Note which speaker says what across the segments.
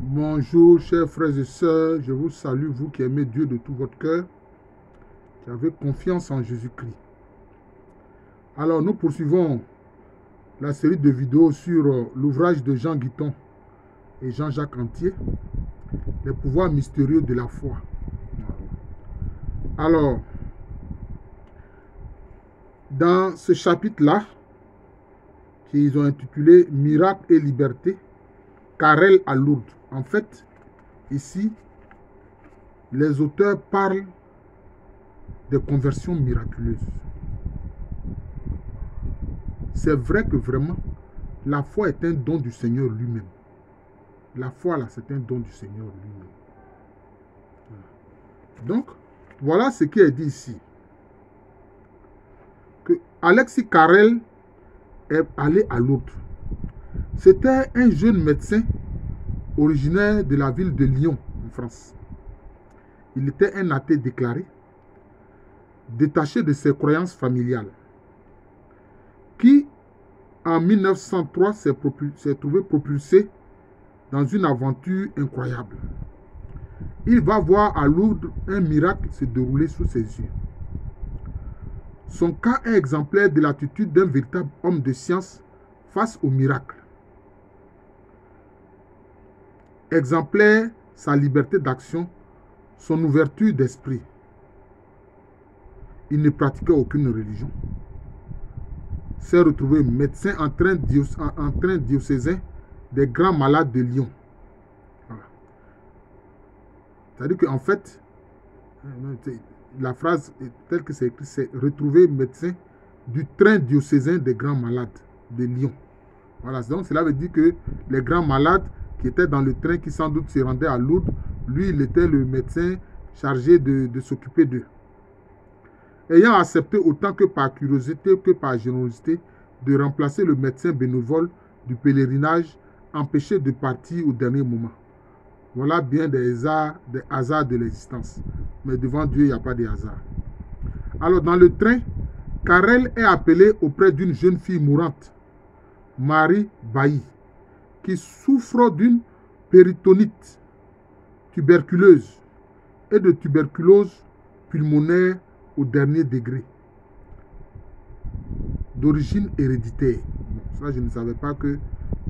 Speaker 1: Bonjour chers frères et sœurs, je vous salue, vous qui aimez Dieu de tout votre cœur, qui avez confiance en Jésus-Christ. Alors nous poursuivons la série de vidéos sur l'ouvrage de Jean Guiton et Jean-Jacques Antier, les pouvoirs mystérieux de la foi. Alors, dans ce chapitre-là, qu'ils ont intitulé « Miracle et liberté », Carrel à Lourdes. En fait, ici, les auteurs parlent des conversions miraculeuses. C'est vrai que vraiment, la foi est un don du Seigneur lui-même. La foi, là, c'est un don du Seigneur lui-même. Donc, voilà ce qui est dit ici. Que Alexis Carrel est allé à Lourdes. C'était un jeune médecin originaire de la ville de Lyon, en France. Il était un athée déclaré, détaché de ses croyances familiales, qui, en 1903, s'est trouvé propulsé dans une aventure incroyable. Il va voir à Lourdes un miracle se dérouler sous ses yeux. Son cas est exemplaire de l'attitude d'un véritable homme de science face au miracle. Exemplaire sa liberté d'action, son ouverture d'esprit. Il ne pratiquait aucune religion. S'est retrouvé médecin en train diocésain des grands malades de Lyon. Voilà. C'est-à-dire qu'en fait, la phrase telle que c'est écrit, c'est retrouver médecin du train diocésain des grands malades de Lyon. Voilà, donc cela veut dire que les grands malades qui étaient dans le train, qui sans doute se rendaient à Lourdes, lui, il était le médecin chargé de s'occuper d'eux. Ayant accepté autant que par curiosité que par générosité de remplacer le médecin bénévole du pèlerinage empêché de partir au dernier moment. Voilà bien des hasards de l'existence. Mais devant Dieu, il n'y a pas de hasard. Alors dans le train, Carrel est appelé auprès d'une jeune fille mourante, Marie Bailly, qui souffre d'une péritonite tuberculeuse et de tuberculose pulmonaire au dernier degré, d'origine héréditaire. Bon, ça, je ne savais pas que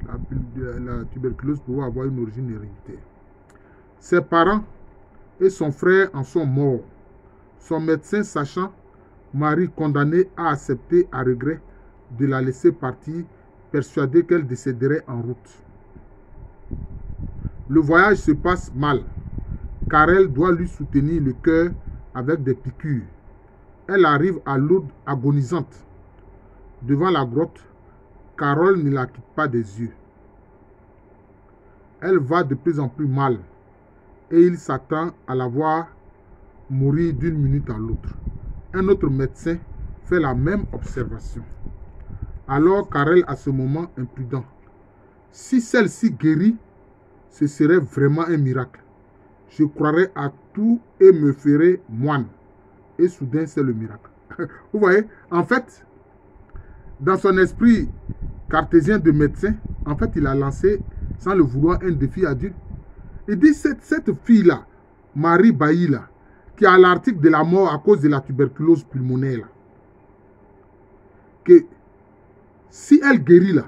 Speaker 1: la tuberculose pouvait avoir une origine héréditaire. Ses parents et son frère en sont morts. Son médecin, sachant Marie condamnée, a accepté à regret de la laisser partir, persuadé qu'elle décéderait en route. Le voyage se passe mal. Carrel doit lui soutenir le cœur avec des piqûres. Elle arrive à Lourdes agonisante. Devant la grotte, Carole ne la quitte pas des yeux. Elle va de plus en plus mal et il s'attend à la voir mourir d'une minute à l'autre. Un autre médecin fait la même observation. Alors Carrel, à ce moment imprudent, si celle-ci guérit, ce serait vraiment un miracle. Je croirais à tout et me ferais moine. Et soudain, c'est le miracle. Vous voyez, en fait, dans son esprit cartésien de médecin, en fait, il a lancé, sans le vouloir, un défi à Dieu. Il dit, cette fille-là, Marie Bailly, là, qui a l'article de la mort à cause de la tuberculose pulmonaire, là, que si elle guérit, là,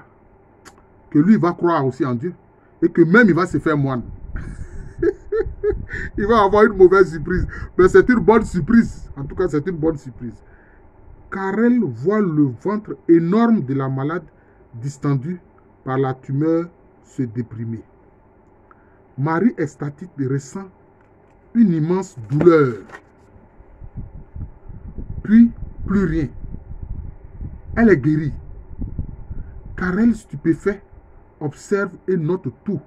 Speaker 1: que lui va croire aussi en Dieu, et que même il va se faire moine. Il va avoir une mauvaise surprise. Mais c'est une bonne surprise. En tout cas, c'est une bonne surprise. Carrel voit le ventre énorme de la malade distendu par la tumeur se déprimer. Marie extatique ressent une immense douleur. Puis, plus rien. Elle est guérie. Carrel, stupéfait, observe et note tout,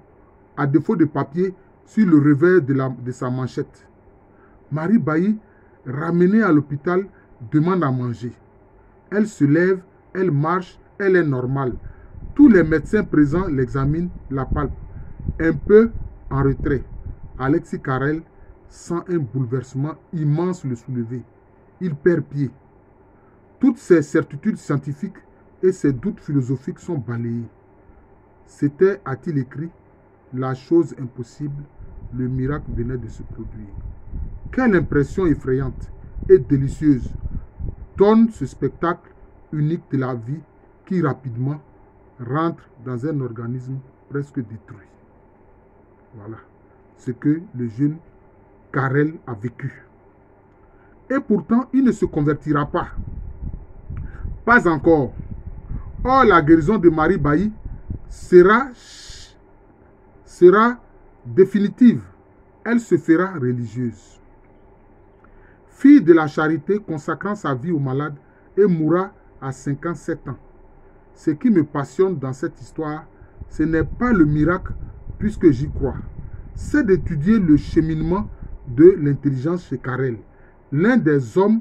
Speaker 1: à défaut de papier, sur le revers de sa manchette. Marie Bailly, ramenée à l'hôpital, demande à manger. Elle se lève, elle marche, elle est normale. Tous les médecins présents l'examinent, la palpent. Un peu en retrait, Alexis Carrel sent un bouleversement immense le soulever. Il perd pied. Toutes ses certitudes scientifiques et ses doutes philosophiques sont balayés. C'était, a-t-il écrit, la chose impossible, le miracle venait de se produire. Quelle impression effrayante et délicieuse donne ce spectacle unique de la vie qui rapidement rentre dans un organisme presque détruit. Voilà ce que le jeune Karel a vécu. Et pourtant, il ne se convertira pas. Pas encore. Or, la guérison de Marie Bailly sera définitive. Elle se fera religieuse. Fille de la charité, consacrant sa vie aux malades et mourra à 57 ans. Ce qui me passionne dans cette histoire, ce n'est pas le miracle, puisque j'y crois. C'est d'étudier le cheminement de l'intelligence chez Karel, l'un des hommes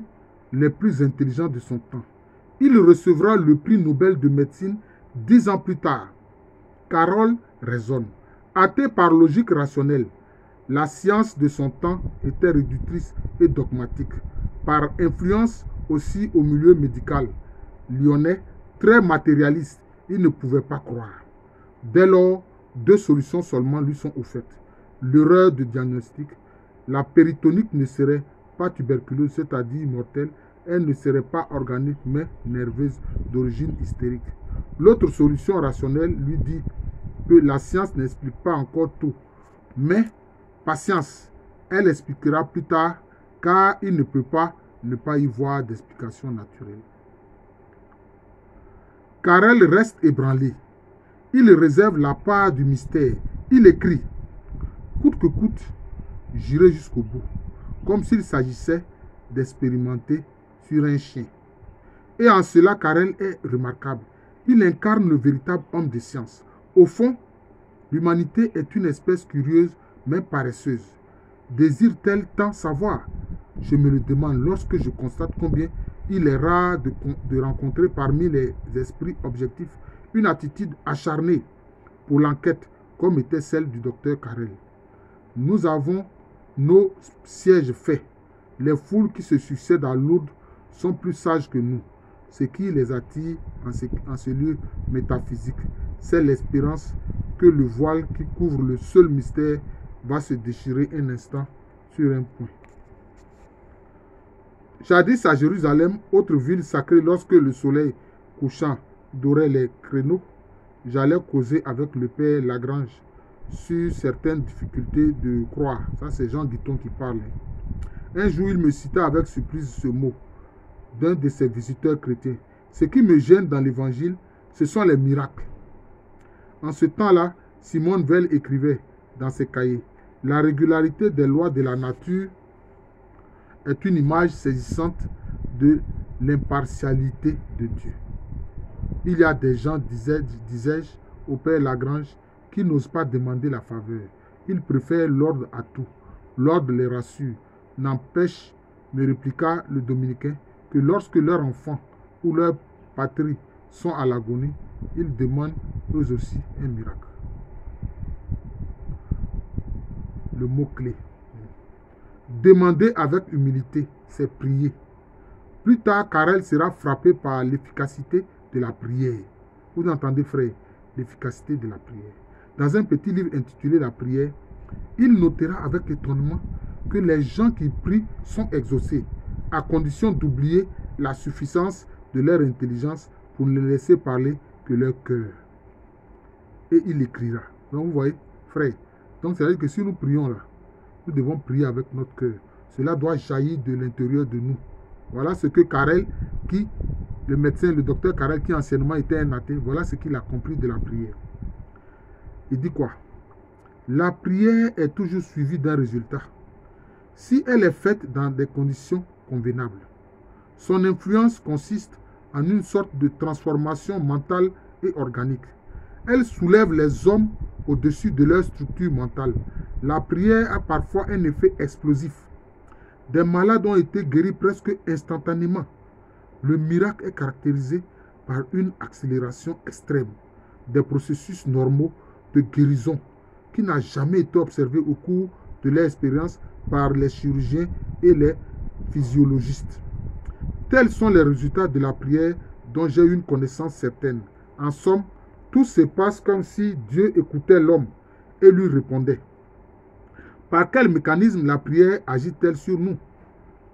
Speaker 1: les plus intelligents de son temps. Il recevra le prix Nobel de médecine 10 ans plus tard. Karel raisonne. Athée par logique rationnelle, la science de son temps était réductrice et dogmatique. Par influence aussi au milieu médical lyonnais, très matérialiste, il ne pouvait pas croire. Dès lors, 2 solutions seulement lui sont offertes. L'erreur de diagnostic, la péritonique ne serait pas tuberculeuse, c'est-à-dire mortelle, elle ne serait pas organique mais nerveuse d'origine hystérique. L'autre solution rationnelle lui dit que la science n'explique pas encore tout, mais patience, elle expliquera plus tard car il ne peut pas ne pas y voir d'explication naturelle. Karel reste ébranlé. Il réserve la part du mystère. Il écrit « Coûte que coûte, j'irai jusqu'au bout », comme s'il s'agissait d'expérimenter sur un chien. Et en cela, Karel est remarquable. Il incarne le véritable homme de science. Au fond, l'humanité est une espèce curieuse mais paresseuse. Désire-t-elle tant savoir? Je me le demande lorsque je constate combien il est rare de rencontrer parmi les esprits objectifs une attitude acharnée pour l'enquête comme était celle du docteur Karel. Nous avons nos sièges faits. Les foules qui se succèdent à Lourdes sont plus sages que nous. Ce qui les attire en ce lieu métaphysique, c'est l'espérance que le voile qui couvre le seul mystère va se déchirer un instant sur un point. Jadis à Jérusalem, autre ville sacrée, lorsque le soleil couchant dorait les créneaux, j'allais causer avec le père Lagrange sur certaines difficultés de croire. Ça, c'est Jean Guiton qui parle. Un jour, il me cita avec surprise ce mot d'un de ses visiteurs chrétiens. Ce qui me gêne dans l'évangile, ce sont les miracles. En ce temps-là, Simone Veil écrivait dans ses cahiers « La régularité des lois de la nature est une image saisissante de l'impartialité de Dieu. Il y a des gens, disais-je au père Lagrange, qui n'osent pas demander la faveur. Ils préfèrent l'ordre à tout. L'ordre les rassure. N'empêche, me répliqua le dominicain, que lorsque leurs enfants ou leur patrie sont à l'agonie, ils demandent eux aussi un miracle. Le mot-clé. Demander avec humilité, c'est prier. Plus tard, Karel sera frappé par l'efficacité de la prière. Vous entendez, frère, l'efficacité de la prière. Dans un petit livre intitulé La prière, il notera avec étonnement que les gens qui prient sont exaucés, à condition d'oublier la suffisance de leur intelligence pour ne laisser parler que leur cœur. Et il écrira. Donc vous voyez, frère, donc c'est-à-dire que si nous prions là, nous devons prier avec notre cœur. Cela doit jaillir de l'intérieur de nous. Voilà ce que Karel, le médecin, le docteur Karel, qui anciennement était un athée, voilà ce qu'il a compris de la prière. Il dit quoi? La prière est toujours suivie d'un résultat. Si elle est faite dans des conditions convenables, son influence consiste en une sorte de transformation mentale et organique. Elle soulève les hommes au-dessus de leur structure mentale. La prière a parfois un effet explosif. Des malades ont été guéris presque instantanément. Le miracle est caractérisé par une accélération extrême des processus normaux de guérison qui n'a jamais été observé au cours de leur expérience par les chirurgiens et les physiologistes. Tels sont les résultats de la prière dont j'ai une connaissance certaine. En somme, tout se passe comme si Dieu écoutait l'homme et lui répondait. Par quel mécanisme la prière agit-elle sur nous?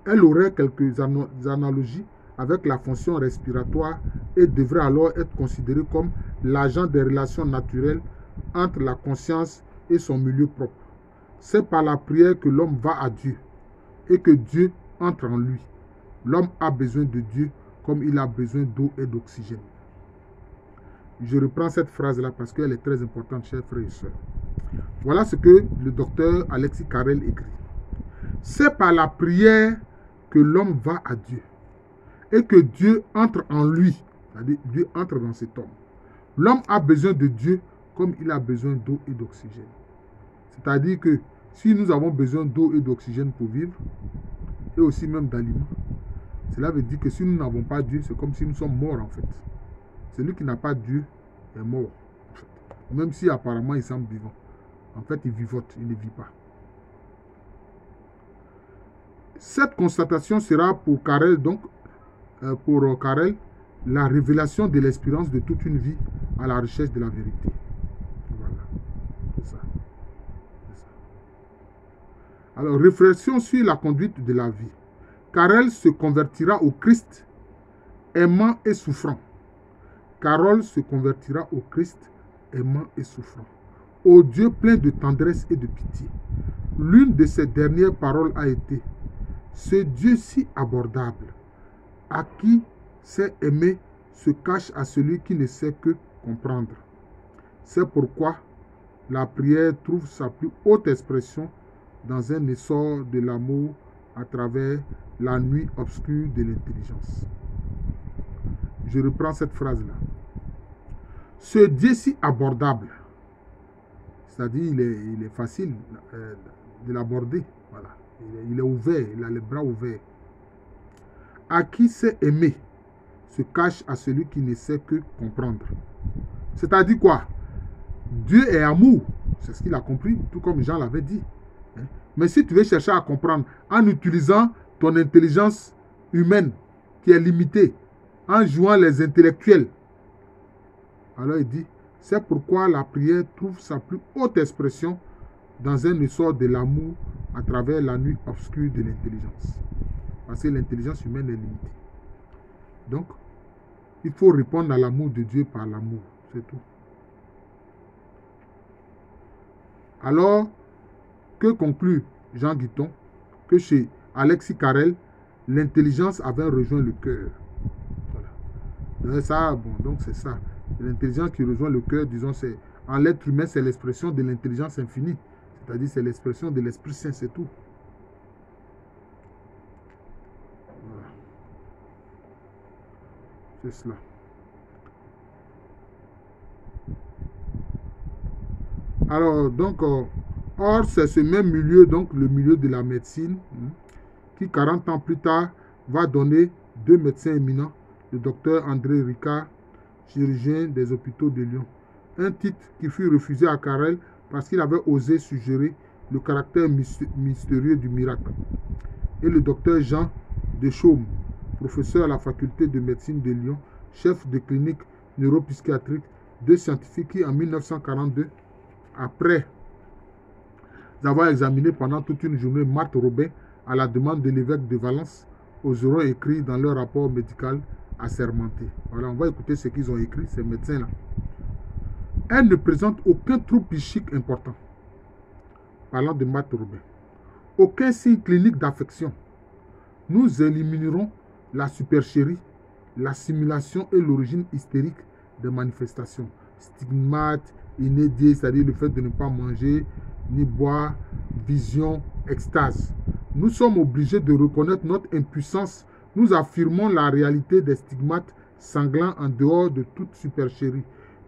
Speaker 1: Elle aurait quelques analogies avec la fonction respiratoire et devrait alors être considérée comme l'agent des relations naturelles entre la conscience et son milieu propre. C'est par la prière que l'homme va à Dieu et que Dieu entre en lui. L'homme a besoin de Dieu comme il a besoin d'eau et d'oxygène. Je reprends cette phrase-là parce qu'elle est très importante, chers frères et sœurs. Voilà ce que le docteur Alexis Carrel écrit. C'est par la prière que l'homme va à Dieu et que Dieu entre en lui, c'est-à-dire Dieu entre dans cet homme. L'homme a besoin de Dieu comme il a besoin d'eau et d'oxygène. C'est-à-dire que si nous avons besoin d'eau et d'oxygène pour vivre, et aussi même d'aliments, cela veut dire que si nous n'avons pas Dieu, c'est comme si nous sommes morts en fait. Celui qui n'a pas Dieu est mort, en fait. Même si apparemment il semble vivant. En fait, il vivote, il ne vit pas. Cette constatation sera pour Carrel, donc, la révélation de l'expérience de toute une vie à la recherche de la vérité. Voilà, c'est ça. Alors, réflexion sur la conduite de la vie. Carrel se convertira au Christ, aimant et souffrant. Carole se convertira au Christ, aimant et souffrant, au Dieu plein de tendresse et de pitié. L'une de ses dernières paroles a été « Ce Dieu si abordable, à qui sait aimer, se cache à celui qui ne sait que comprendre. » C'est pourquoi la prière trouve sa plus haute expression dans un essor de l'amour à travers la nuit obscure de l'intelligence. Je reprends cette phrase-là. Ce Dieu si abordable, c'est-à-dire il est facile de l'aborder. Voilà. Il est ouvert, il a les bras ouverts. À qui sait aimer se cache à celui qui ne sait que comprendre. C'est-à-dire quoi? Dieu est amour. C'est ce qu'il a compris, tout comme Jean l'avait dit. Mais si tu veux chercher à comprendre en utilisant ton intelligence humaine qui est limitée, en jouant les intellectuels, alors il dit, c'est pourquoi la prière trouve sa plus haute expression dans un essor de l'amour à travers la nuit obscure de l'intelligence. Parce que l'intelligence humaine est limitée. Donc, il faut répondre à l'amour de Dieu par l'amour, c'est tout. Alors, que conclut Jean Guiton? Que chez Alexis Carrel, l'intelligence avait rejoint le cœur. Voilà. Ça, bon, donc c'est ça. L'intelligence qui rejoint le cœur, disons, c'est en l'être humain, c'est l'expression de l'intelligence infinie. C'est-à-dire, c'est l'expression de l'Esprit Saint, c'est tout. Voilà. C'est cela. Alors, donc, or, c'est ce même milieu, donc le milieu de la médecine, qui 40 ans plus tard va donner deux médecins éminents, le docteur André Ricard, chirurgien des hôpitaux de Lyon. Un titre qui fut refusé à Carrel parce qu'il avait osé suggérer le caractère mystérieux du miracle. Et le docteur Jean de Chaume, professeur à la faculté de médecine de Lyon, chef de clinique neuropsychiatrique, deux scientifiques qui, en 1942, après avoir examiné pendant toute une journée Marthe Robin à la demande de l'évêque de Valence, oseront écrire dans leur rapport médical assermenté. Voilà, on va écouter ce qu'ils ont écrit, ces médecins-là. Elle ne présente aucun trouble psychique important. Parlant de Marthe Robin. Aucun signe clinique d'affection. Nous éliminerons la supercherie, la simulation et l'origine hystérique des manifestations. Stigmate, inédit, c'est-à-dire le fait de ne pas manger, ni boire, vision, extase. Nous sommes obligés de reconnaître notre impuissance. Nous affirmons la réalité des stigmates sanglants en dehors de toute supercherie.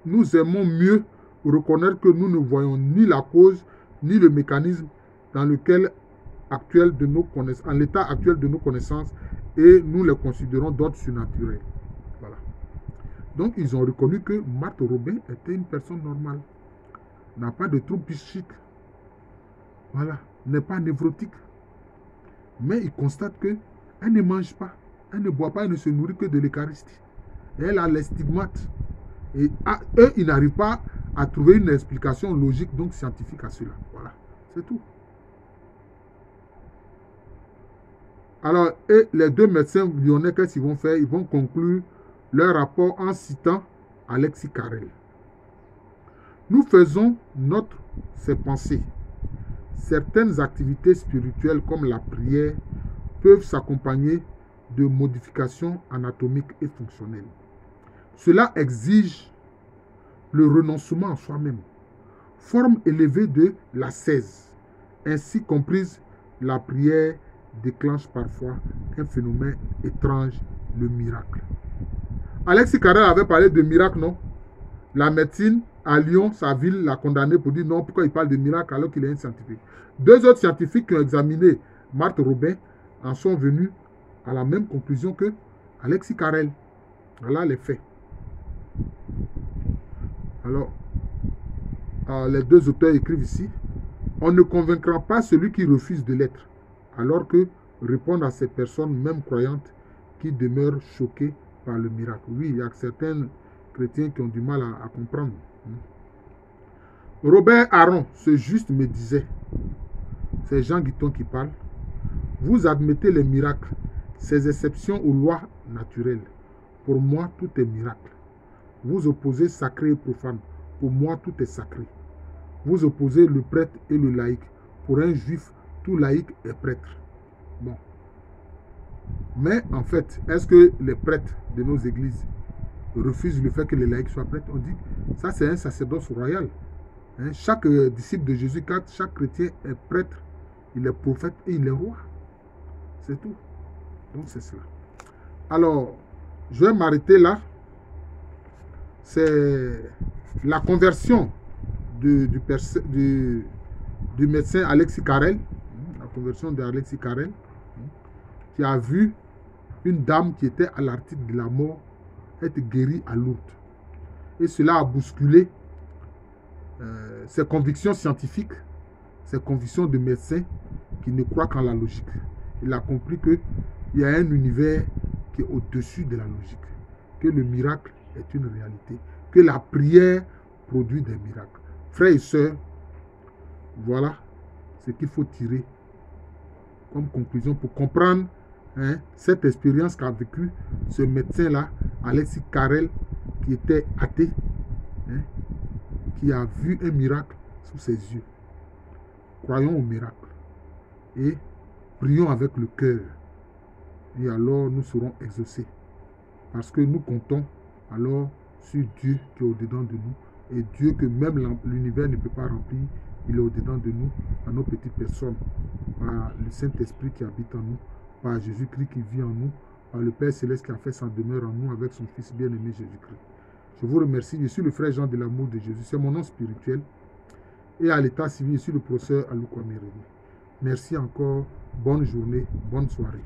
Speaker 1: Nous aimons mieux reconnaître que nous ne voyons ni la cause, ni le mécanisme dans lequel actuel de nos connaissances, en l'état actuel de nos connaissances, et nous les considérons d'ordre surnaturel. Voilà. Donc, ils ont reconnu que Marthe Robin était une personne normale, n'a pas de trouble psychique, voilà, n'est pas névrotique. Mais ils constatent qu'elle ne mange pas, elle ne boit pas, elle ne se nourrit que de l'Eucharistie. Et elle a les stigmates. Et eux, ils n'arrivent pas à trouver une explication logique, donc scientifique à cela. Voilà, c'est tout. Alors, et les deux médecins lyonnais, qu'est-ce qu'ils vont faire? Ils vont conclure leur rapport en citant Alexis Carrel. Nous faisons ses pensées. Certaines activités spirituelles comme la prière peuvent s'accompagner de modifications anatomiques et fonctionnelles. Cela exige le renoncement à soi-même, forme élevée de l'ascèse, ainsi comprise la prière déclenche parfois un phénomène étrange, le miracle. Alexis Carrel avait parlé de miracle, non? La médecine à Lyon, sa ville, l'a condamné pour dire non, pourquoi il parle de miracle alors qu'il est un scientifique. Deux autres scientifiques qui ont examiné Marthe Robin en sont venus à la même conclusion que Alexis Carrel. Voilà les faits. Alors, les deux auteurs écrivent ici, on ne convaincra pas celui qui refuse de l'être, alors que répondent à ces personnes, même croyantes, qui demeurent choquées par le miracle. Oui, il y a certains chrétiens qui ont du mal à comprendre. Robert Aron, ce juste, me disait, c'est Jean Guiton qui parle, vous admettez les miracles, ces exceptions aux lois naturelles. Pour moi, tout est miracle. Vous opposez sacré et profane. Pour moi, tout est sacré. Vous opposez le prêtre et le laïc. Pour un juif, tout laïc est prêtre. Bon. Mais en fait, est-ce que les prêtres de nos églises refusent le fait que les laïcs soient prêtres? On dit que ça, c'est un sacerdoce royal. Hein? Chaque disciple de Jésus, chaque chrétien est prêtre, il est prophète et il est roi. C'est tout. Donc c'est cela. Alors, je vais m'arrêter là. C'est la conversion du médecin Alexis Carrel, la conversion d'Alexis Carrel, qui a vu une dame qui était à l'article de la mort être guérie à Lourdes. Et cela a bousculé ses convictions scientifiques, ses convictions de médecin qui ne croient qu'en la logique. Il a compris qu'il y a un univers qui est au-dessus de la logique, que le miracle est une réalité, que la prière produit des miracles. Frères et sœurs, voilà ce qu'il faut tirer comme conclusion pour comprendre cette expérience qu'a vécu ce médecin-là, Alexis Carrel, qui était athée, qui a vu un miracle sous ses yeux. Croyons au miracle et prions avec le cœur. Et alors nous serons exaucés. Parce que nous comptons alors sur Dieu qui est au-dedans de nous. Et Dieu que même l'univers ne peut pas remplir, il est au-dedans de nous, dans nos petites personnes. Par le Saint-Esprit qui habite en nous, par Jésus-Christ qui vit en nous, par le Père Céleste qui a fait sa demeure en nous avec son Fils bien-aimé Jésus-Christ. Je vous remercie. Je suis le frère Jean de l'amour de Jésus. C'est mon nom spirituel. Et à l'état civil, je suis le professeur Alouko Meredi. Merci encore. Bonne journée. Bonne soirée.